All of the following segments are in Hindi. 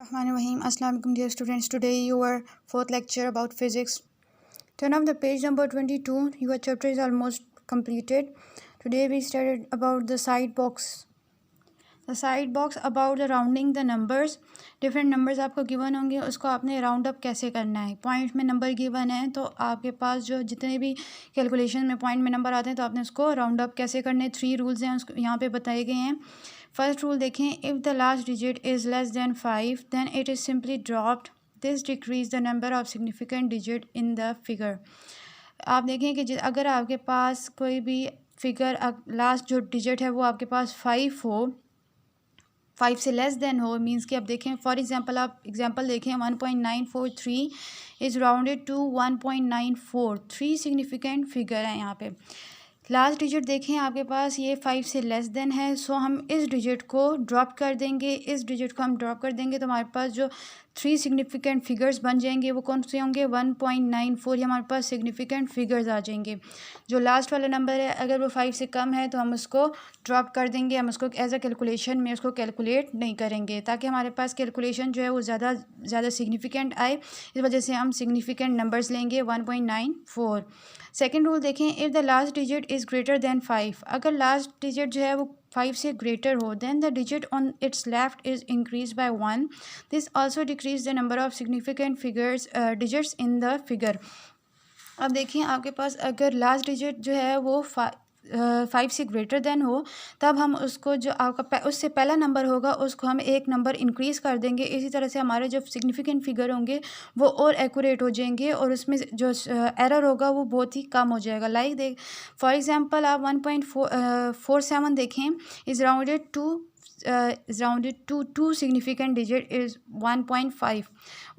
Bismillahirrahmanirrahim. Assalamu alaikum dear students. Today your fourth lecture about physics. Turn up the page number 22. Your chapter is almost completed. Today we studied about the side box. The side box about the rounding the numbers. Different numbers आपको गिवन होंगे, उसको आपने राउंड अप कैसे करना है. पॉइंट में नंबर गिवन है तो आपके पास जो जितने भी कैलकुलेशन में पॉइंट में नंबर आते हैं तो आपने उसको राउंड अप कैसे करने हैं. 3 रूल्स हैं उसको यहाँ पे बताए गए हैं. फर्स्ट रूल देखें, if the last digit is less than 5 than it is simply dropped. This decreases the number of significant digit in the figure. आप देखें कि अगर आपके पास कोई भी फिगर लास्ट जो डिजिट है वो आपके पास 5 हो, 5 से लेस देन हो, मींस कि आप देखें फॉर एग्जांपल आप एग्जांपल देखें 1.943 is rounded to 1.94. 3 significant figure है यहाँ पे. लास्ट डिजिट देखें आपके पास ये 5 से लेस देन है, सो हम इस डिजिट को ड्रॉप कर देंगे. इस डिजिट को हम ड्रॉप कर देंगे तो हमारे पास जो 3 सिग्निफिकेंट फिगर्स बन जाएंगे वो कौन से होंगे. 1.94 ये हमारे पास सिग्निफिकेंट फिगर्स आ जाएंगे. जो लास्ट वाला नंबर है अगर वो 5 से कम है तो हम उसको ड्रॉप कर देंगे, हम उसको एज अ कैलकुलेशन में उसको कैलकुलेट नहीं करेंगे ताकि हमारे पास कैलकुलेशन जो है वो ज़्यादा सिग्निफिकेंट आए. इस वजह से हम सिग्निफिकेंट नंबर्स लेंगे 1.94. सेकेंड रूल देखें, if the last digit is greater than 5. अगर लास्ट डिजिट जो है वो 5 से ग्रेटर हो then the digit on its left is increase by 1. This also decrease the number of significant figures digits in the figure. अब देखिए आपके पास अगर लास्ट डिजिट जो है वो 5 से ग्रेटर देन हो तब हम उसको जो आपका उससे पहला नंबर होगा उसको हम एक नंबर इंक्रीज़ कर देंगे. इसी तरह से हमारे जो सिग्निफिकेंट फिगर होंगे वो और एक्यूरेट हो जाएंगे और उसमें जो एरर होगा वो बहुत ही कम हो जाएगा. लाइक फॉर एग्जांपल आप 1.47 देखें is rounded to 2 significant digit is 1.5.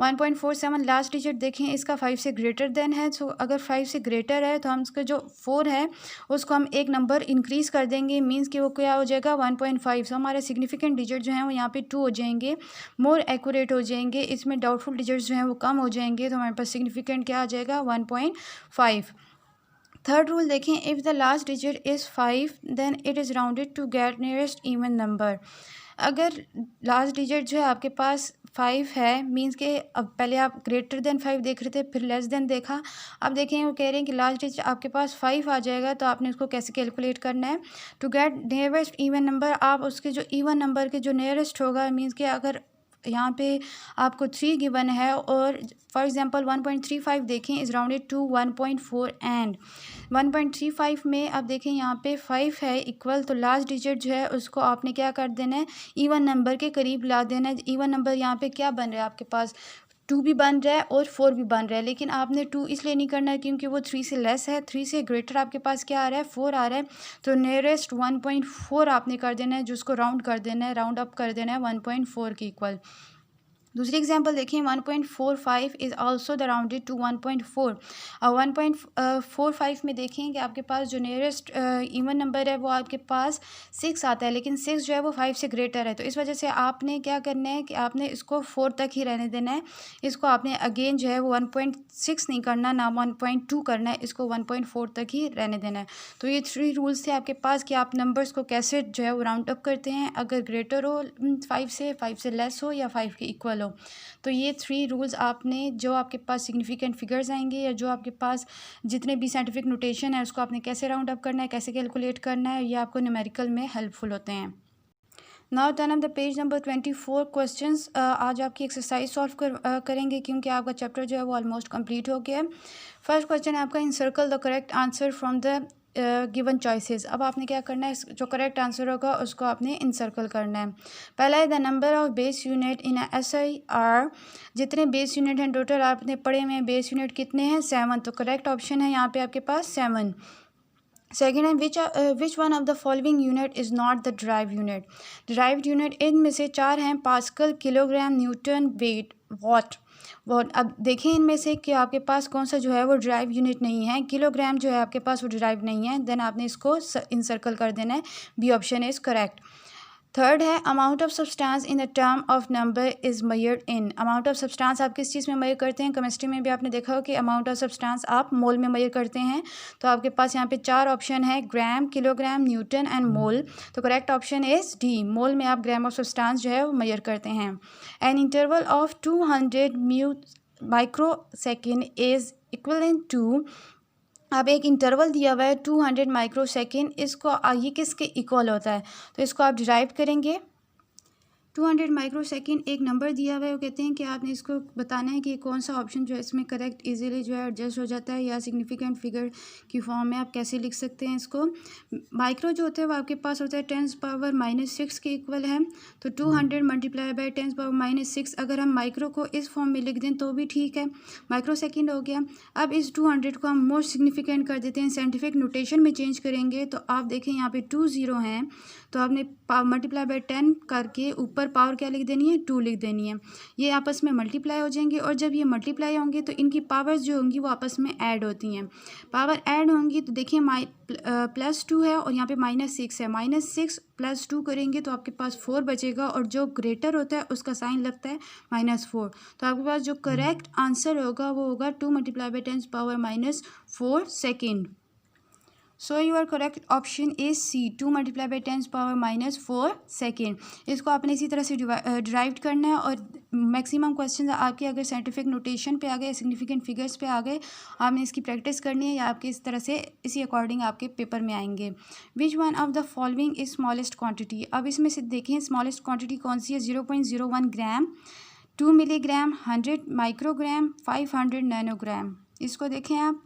1.47 last digit देखें इसका 5 से ग्रेटर देन है. सो अगर 5 से ग्रेटर है तो हम इसका जो 4 है उसको हम एक नंबर इंक्रीज़ कर देंगे, मींस कि वो क्या हो जाएगा 1.5. सो हमारे सिग्निफिकेंट डिजिट जो हैं वो यहाँ पे 2 हो जाएंगे, मोर एक्यूरेट हो जाएंगे. इसमें डाउटफुल डिजिट्स जो हैं वो कम हो जाएंगे तो हमारे पास सिग्निफिकेंट क्या आ जाएगा 1.5. थर्ड रूल देखें, if the last digit is 5 then it is rounded to get nearest even number. अगर लास्ट डिजिट जो है आपके पास 5 है, मींस के अब पहले आप ग्रेटर देन 5 देख रहे थे फिर लेस देन देखा, अब देखें वो कह रहे हैं कि लास्ट डिजिट आपके पास 5 आ जाएगा तो आपने उसको कैसे कैलकुलेट करना है. To get nearest even number, आप उसके जो इवन नंबर के जो नियरेस्ट होगा, मींस कि अगर यहाँ पे आपको 3 गिवन है और फॉर एग्जांपल 1.35 देखें इज़ राउंडेड टू 1.4 एंड 1.35 में अब देखें यहाँ पे 5 है इक्वल, तो लास्ट डिजिट जो है उसको आपने क्या कर देना है इवन नंबर के करीब ला देना है. इवन नंबर यहाँ पे क्या बन रहा है आपके पास 2 भी बन रहा है और 4 भी बन रहा है, लेकिन आपने 2 इसलिए नहीं करना है क्योंकि वो 3 से लेस है. 3 से ग्रेटर आपके पास क्या आ रहा है 4 आ रहा है, तो नियरेस्ट 1.4 आपने कर देना है, जिसको राउंड कर देना है, राउंड अप कर देना है 1.4 के इक्वल. दूसरी एग्जांपल देखिए 1.45 is also the rounded to 1.4. 1.45 में देखें कि आपके पास जो नियरेस्ट इवन नंबर है वो आपके पास 6 आता है, लेकिन 6 जो है वो 5 से ग्रेटर है. तो इस वजह से आपने क्या करना है कि आपने इसको 4 तक ही रहने देना है. इसको आपने अगेन जो है वो 1.6 नहीं करना, ना 1.2 करना है, इसको 1.4 तक ही रहने देना है. तो ये 3 रूल्स थे आपके पास कि आप नंबर्स को कैसे जो है वो राउंड अप करते हैं, अगर ग्रेटर हो 5 से लेस हो या 5 के इक्वल हो. तो ये 3 रूल्स आपने जो आपके पास सिग्निफिकेंट फिगर्स आएंगे या जो आपके पास जितने भी साइंटिफिक नोटेशन है उसको आपने कैसे राउंड अप करना है, कैसे कैलकुलेट करना है, ये आपको न्यूमेरिकल में हेल्पफुल होते हैं. Now turn on the page number 24 questions. आज आपकी एक्सरसाइज सॉल्व करेंगे क्योंकि आपका चैप्टर जो है वो ऑलमोस्ट कंप्लीट हो गया है. फर्स्ट क्वेश्चन है आपका, encircle the correct answer from the given choices. अब आपने क्या करना है, जो करेक्ट आंसर होगा उसको आपने इनसर्कल करना है. पहला है the number of base unit in SI. जितने बेस यूनिट हैं टोटल आपने पढ़े में, बेस यूनिट कितने हैं 7, तो करेक्ट ऑप्शन है यहाँ पे आपके पास 7. सेकेंड है which one of the following unit is not the derived unit. Derived unit इनमें से 4 हैं, pascal, kilogram, newton, weight, watt. अब देखें इनमें से कि आपके पास कौन सा जो है वो डिराइव यूनिट नहीं है. किलोग्राम जो है आपके पास वो डिराइव नहीं है, देन आपने इसको इनसर्कल कर देना है. B option is correct. Third है amount of substance in the term of number is measured in. Amount of substance आप किस चीज़ में मेजर करते हैं? केमिस्ट्री में भी आपने देखा हो कि अमाउंट ऑफ सब्सटेंस आप मोल में मेजर करते हैं। तो आपके पास यहाँ पे 4 ऑप्शन है, ग्राम, किलोग्राम, न्यूटन एंड मोल। तो करेक्ट ऑप्शन इज डी, मोल में आप ग्राम ऑफ सब्सटेंस जो है वो मेजर करते हैं। An interval of 200 micro second is equivalent to, अब एक इंटरवल दिया हुआ है 200 माइक्रो सेकेंड, इसको ये किसके इक्वल होता है? तो इसको आप डिराइव करेंगे। 200 माइक्रो सेकेंड एक नंबर दिया हुआ है, वो कहते हैं कि आपने इसको बताना है कि कौन सा ऑप्शन जो है इसमें करेक्ट इजीली जो है एडजस्ट हो जाता है या सिग्निफिकेंट फिगर की फॉर्म में आप कैसे लिख सकते हैं इसको। माइक्रो जो होता है वो आपके पास होता है 10⁻⁻6 के इक्वल है। तो 200 मल्टीप्लाई बाई 10⁻⁻6, अगर हम माइक्रो को इस फॉर्म में लिख दें तो भी ठीक है, माइक्रो सेकेंड हो गया। अब इस 200 को हम मोस्ट सिग्निफिकेंट कर देते हैं, साइंटिफिक नोटेशन में चेंज करेंगे। तो आप देखें यहाँ पे 2 0 हैं, तो आपने मल्टीप्लाई बाई 10 करके ऊपर पावर क्या लिख देनी है? 2 लिख देनी है। ये आपस में मल्टीप्लाई हो जाएंगे और जब ये मल्टीप्लाई होंगे तो इनकी पावर्स जो होंगी वो आपस में ऐड होती हैं। पावर ऐड होंगी तो देखिए +2 है और यहाँ पे -6 है, -6 + 2 करेंगे तो आपके पास 4 बचेगा और जो ग्रेटर होता है उसका साइन लगता है -4। तो आपके पास जो करेक्ट आंसर होगा वो होगा 2 × 10⁻⁻4 second. So your correct option is C, 2 × 10⁻⁻4 second. इसको आपने इसी तरह से डिराइव करना है और मैक्सिमम क्वेश्चन आपके अगर साइंटिफिक नोटेशन पे आ गए, सिग्निफिकेंट फिगर्स पे आ गए, आपने इसकी प्रैक्टिस करनी है या आपके इस तरह से इसी अकॉर्डिंग आपके पेपर में आएंगे। विच one of the following is smallest quantity? अब इसमें से देखें स्मॉलेस्ट क्वान्टिटी कौन सी है? 0.01 ग्राम, 2 मिलीग्राम, 100 माइक्रोग्राम, 500 नैनोग्राम। इसको देखें आप,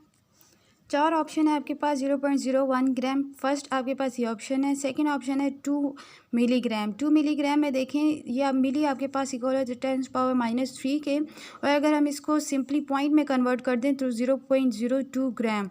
4 ऑप्शन है आपके पास। 0.01 ग्राम फर्स्ट आपके पास ये ऑप्शन है। सेकंड ऑप्शन है 2 मिलीग्राम। 2 मिलीग्राम में देखें ये मिली आपके पास इक्वल है 10⁻³ के, और अगर हम इसको सिंपली पॉइंट में कन्वर्ट कर दें तो 0.02 ग्राम।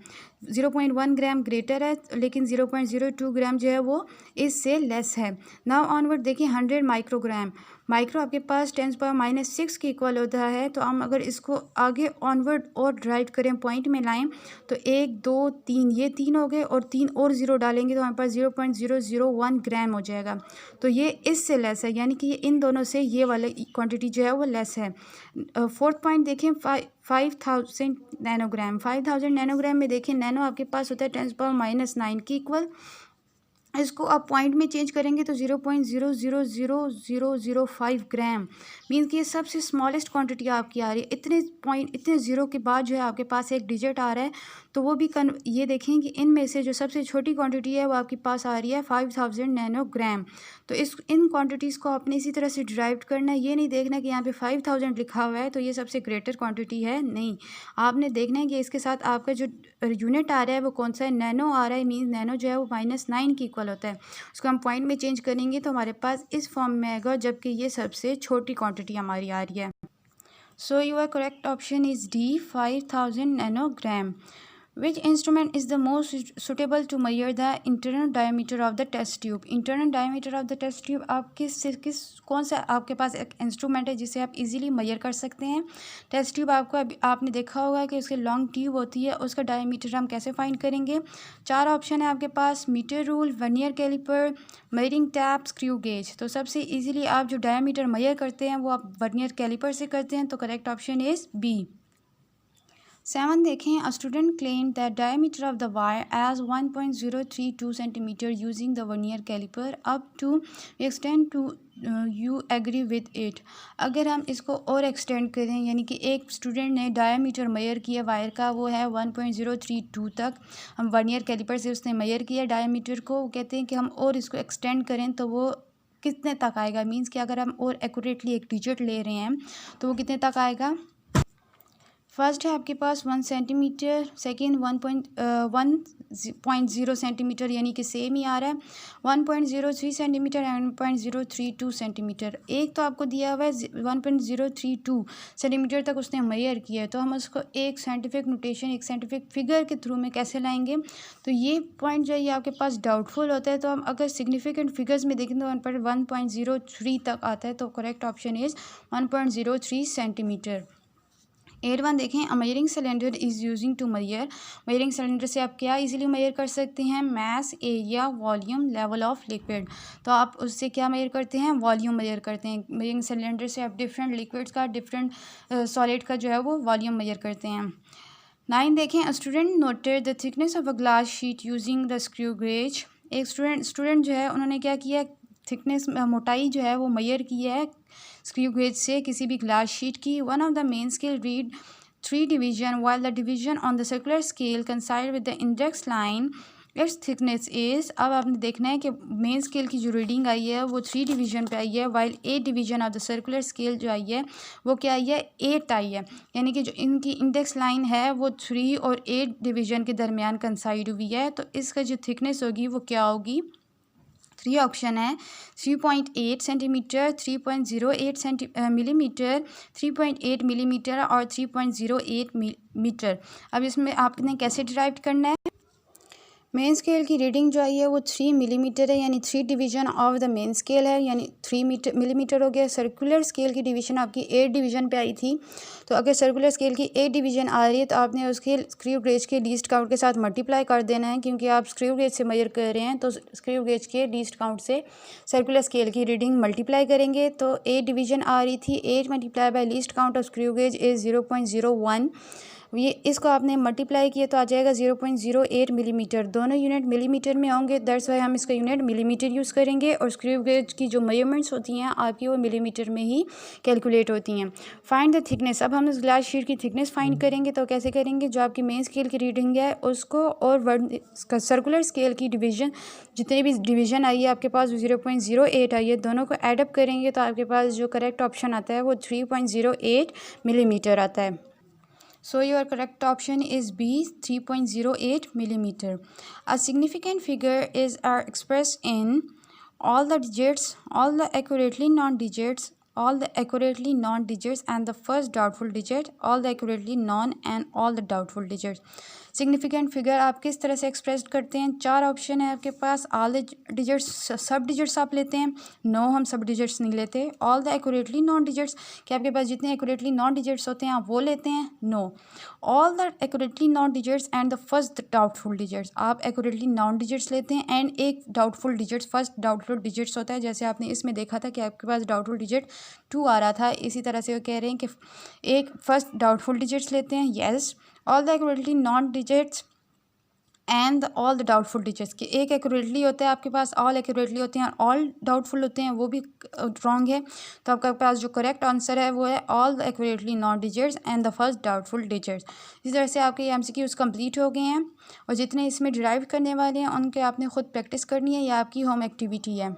0.1 ग्राम ग्रेटर है लेकिन 0.02 ग्राम जो है वो इससे लेस है। नाउ ऑनवर्ड देखिए 100 माइक्रोग्राम। माइक्रो आपके पास 10⁻⁻6 के इक्वल होता है, तो हम अगर इसको आगे ऑनवर्ड और राइट करें, पॉइंट में लाएं तो 1 2 3 ये 3 हो गए और 3 और 0 डालेंगे तो हमारे पास 0.001 ग्राम हो जाएगा। तो ये इससे लेस है, यानी कि ये इन दोनों से ये वाला क्वांटिटी जो है वो लेस है। फोर्थ पॉइंट देखें 5000 नैनोग्राम। 5000 नैनोग्राम में देखें नैनो आपके पास होता है 10⁻⁻9 के इक्वल। इसको आप पॉइंट में चेंज करेंगे तो 0.000005 ग्राम, मीन्स कि ये सबसे स्मॉलेस्ट क्वांटिटी आपकी आ रही है। इतने ज़ीरो के बाद जो है आपके पास एक डिजिट आ रहा है, तो वो भी ये देखें कि इनमें से जो सबसे छोटी क्वांटिटी है वो आपके पास आ रही है 5000 नैनोग्राम। तो इन क्वांटिटीज़ को आपने इसी तरह से डिराइव करना है। ये नहीं देखना कि यहाँ पे 5000 लिखा हुआ है तो ये सबसे ग्रेटर क्वांटिटी है, नहीं। आपने देखना है कि इसके साथ आपका जो यूनिट आ रहा है वो कौन सा है? नैनो आ रहा है, मीन्स नैनो जो है वो -9 की इक्वल होता है। उसको हम पॉइंट में चेंज करेंगे तो हमारे पास इस फॉर्म में आएगा, जबकि ये सबसे छोटी क्वांटिटी हमारी आ रही है। सो your correct option is D, 5000 nanogram. Which instrument is the most suitable to measure the internal diameter of the test tube? Internal diameter of the test tube आप कौन सा आपके पास एक इंस्ट्रूमेंट है जिसे आप इजीली मेजर कर सकते हैं? टेस्ट ट्यूब आपने देखा होगा कि उसके लॉन्ग ट्यूब होती है, उसका डायमीटर हम कैसे फाइंड करेंगे? 4 ऑप्शन है आपके पास, metre rule, vernier calliper, measuring tape, screw gauge. तो सबसे इजीली आप जो डायमीटर मेजर करते हैं वो आप वर्नियर कैलिपर से करते हैं, तो करेक्ट ऑप्शन इज बी। 7 देखें, a student claim that diameter of the wire as 1.032 centimetre using the vernier caliper up to extend to you agree with it. अगर हम इसको और एक्सटेंड करें, यानी कि एक स्टूडेंट ने डायमीटर मेजर किया वायर का, वो है 1.032 तक, हम वर्नियर कैलिपर से उसने मेजर किया डायमीटर को, वो कहते हैं कि हम और इसको एक्सटेंड करें तो वो कितने तक आएगा? मीन्स कि अगर हम और एक्यूरेटली एक डिजिट ले रहे हैं तो वो कितने तक आएगा? फर्स्ट है आपके पास 1 सेंटीमीटर, सेकेंड 1.0 सेंटीमीटर, यानी कि सेम ही आ रहा है, 1.03 सेंटीमीटर एंड 1.032 सेंटीमीटर। एक तो आपको दिया हुआ है 1.032 सेंटीमीटर तक उसने मेजर किया है, तो हम उसको एक साइंटिफिक नोटेशन, एक साइंटिफिक फिगर के थ्रू में कैसे लाएंगे? तो ये पॉइंट जो है ये आपके पास डाउटफुल होता है, तो हम अगर सिग्निफिकेंट फिगर्स में देखें तो 1.03 तक आता है, तो करेक्ट ऑप्शन इज़ 1.03 सेंटीमीटर। 8.1 देखें, a measuring cylinder is using to measure. Measuring cylinder से आप क्या इजीली मेजर कर सकते हैं? Mass, area, volume, level of liquid. तो आप उससे क्या मेजर करते हैं? वॉल्यूम मेजर करते हैं। मेजरिंग सिलेंडर से आप डिफरेंट लिक्विड्स का, डिफरेंट सॉलिड का जो है वो वॉल्यूम मेजर करते हैं। 9 देखें, a student noted the thickness of a glass sheet using the screw gauge. एक स्टूडेंट जो है उन्होंने क्या किया? थिकनेस, मोटाई जो है वो मेजर की है स्क्रू गेज से किसी भी ग्लास शीट की। One of the main scale read 3 division while the division on the circular scale coincide with the index line it's thickness is. अब आपने देखना है कि मेन स्केल की जो रीडिंग आई है वो 3 डिवीजन पे आई है, while 8 division of the circular scale जो आई है वो क्या आई है? 8 आई है। यानी कि जो इनकी इंडेक्स लाइन है वो 3 और 8 डिवीजन के दरमियान कंसाइड हुई है। तो इसका जो थिकनेस होगी वो क्या होगी? 3 ऑप्शन है, 3.8 सेंटीमीटर, 3.08 मिलीमीटर, 3.8 मिलीमीटर और 3.08 मीटर। अब इसमें आपने कैसे डिराइव करना है? मेन स्केल की रीडिंग जो आई है वो 3 मिलीमीटर है, यानी 3 division of the main scale है, यानी 3 मिलीमीटर हो गया। सर्कुलर स्केल की डिवीजन आपकी 8 डिवीजन पे आई थी। तो अगर सर्कुलर स्केल की 8 डिवीजन आ रही है तो आपने उसके स्क्रू गेज के लीस्ट काउंट के साथ मल्टीप्लाई कर देना है, क्योंकि आप स्क्रू गेज से मेजर कर रहे हैं तो स्क्रू गेज के लीस्ट काउंट से सर्कुलर स्केल की रीडिंग मल्टीप्लाई करेंगे। तो 8 डिवीजन आ रही थी, 8 multiply by least count of screw gauge is 0.01। ये इसको आपने मल्टीप्लाई किया तो आ जाएगा 0.08 मिलीमीटर। दोनों यूनिट मिलीमीटर में होंगे, दैट्स वाई हम इसका यूनिट मिलीमीटर यूज़ करेंगे। और स्क्रू गेज की जो मेजरमेंट्स होती हैं आपकी वो मिलीमीटर में ही कैलकुलेट होती हैं। Find the thickness. अब हम इस ग्लास शीट की थिकनेस फाइंड करेंगे। तो कैसे करेंगे? जो आपकी मेन स्केल की रीडिंग है उसको और सर्कुलर स्केल की डिवीजन, जितने भी डिवीजन आई है आपके पास 0.08 आई है, दोनों को एडअप करेंगे तो आपके पास जो करेक्ट ऑप्शन आता है वो 3.08 मिलीमीटर आता है। So your correct option is B, 3.08 millimeter. A significant figure is expressed in all the digits, all the accurately non-digits, all the accurately non-digits and the first doubtful digit, all the accurately non and all the doubtful digits. Significant figure आप किस तरह से एक्सप्रेस करते हैं? 4 ऑप्शन है आपके पास। ऑल द डिजिट्स, सब डिजिट्स आप लेते हैं? नो, हम सब डिजिट्स नहीं लेते। All the accurately known digits, कि आपके पास जितने एक्यूरेटली नॉन डिजिट्स होते हैं आप वो लेते हैं? No. All the accurately known digits and the first doubtful digits, आप एक्यूरेटली नॉन डिजिट्स लेते हैं एंड एक doubtful digits, first doubtful digits होता है। जैसे आपने इसमें देखा था कि आपके पास डाउटफुल डिजिट 2 आ रहा था, इसी तरह से वो कह रहे हैं कि एक फर्स्ट डाउटफुल डिजिट्स लेते हैं। Yes, all the accurately known digits and all the doubtful digits, कि एक एक्यूरेटली होता है आपके पास, ऑल एक्यूरेटली होते हैं, ऑल डाउटफुल होते हैं, वो भी रॉन्ग है। तो आपके पास जो करेक्ट आंसर है वो है all the accurately known digits and the first doubtful digits. इस तरह से आपके ये MCQs कंप्लीट हो गए हैं और जितने इसमें डिराइव करने वाले हैं उनके आपने खुद प्रैक्टिस करनी है, या आपकी होम एक्टिविटी है।